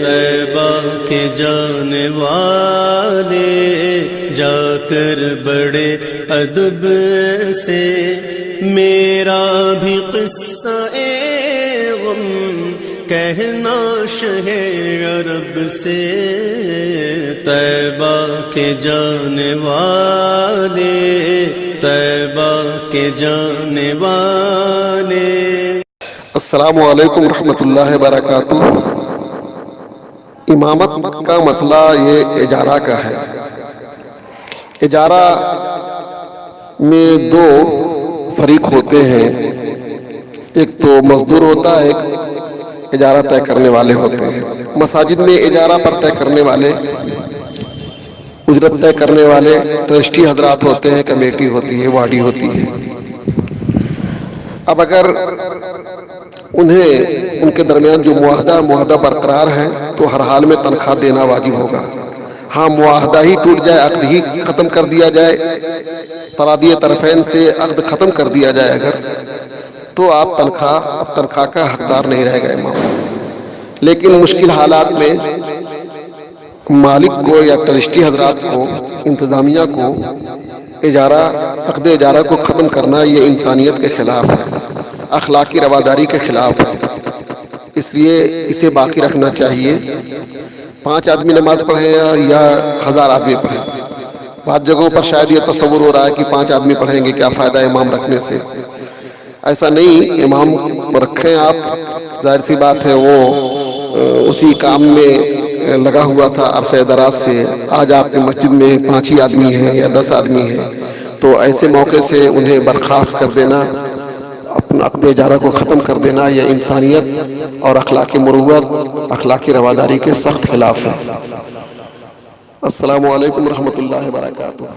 طیبہ کے جانے والے جا کر بڑے ادب سے میرا بھی قصہ غم کہنا شہ عرب سے، طیبہ کے جانے والے، طیبہ کے جانے والے۔ السلام علیکم ورحمۃ اللہ وبرکاتہ۔ امامت کا مسئلہ یہ اجارہ کا ہے۔ اجارہ میں دو فریق ہوتے ہیں، ایک تو مزدور ہوتا ہے، ایک اجارہ طے کرنے والے ہوتے ہیں۔ مساجد میں اجارہ پر طے کرنے والے، اجرت طے کرنے والے ٹرسٹی حضرات ہوتے ہیں، کمیٹی ہوتی ہے، واڈی ہوتی ہے۔ اب اگر انہیں ان کے درمیان جو معاہدہ برقرار ہے تو ہر حال میں تنخواہ دینا واجب ہوگا۔ ہاں، معاہدہ ہی ٹوٹ جائے، عقد ہی ختم کر دیا جائے، تراضی طرفین سے عقد ختم کر دیا جائے اگر، تو اب تنخواہ کا حقدار نہیں رہے گا امام۔ لیکن مشکل حالات میں مالک کو یا ٹرسٹی حضرات کو، انتظامیہ کو عقد اجارہ کو ختم کرنا یہ انسانیت کے خلاف ہے، اخلاقی رواداری کے خلاف ہے۔ اس لیے اسے باقی رکھنا چاہیے۔ 5 آدمی نماز پڑھیں یا 1000 آدمی پڑھیں، بعض جگہوں پر شاید یہ تصور ہو رہا ہے کہ 5 آدمی پڑھیں گے، کیا فائدہ ہے امام رکھنے سے۔ ایسا نہیں، امام رکھیں آپ، ظاہر سی بات ہے وہ اسی کام میں لگا ہوا تھا عرصہ دراز سے۔ آج آپ کی مسجد میں 5 ہی آدمی ہیں یا 10 آدمی ہیں، تو ایسے موقع سے انہیں برخاست کر دینا، اپنے اجارہ کو ختم کر دینا، یہ انسانیت اور اخلاقی مروت، اخلاقی رواداری کے سخت خلاف ہے۔ السلام علیکم ورحمۃ اللہ وبرکاتہ۔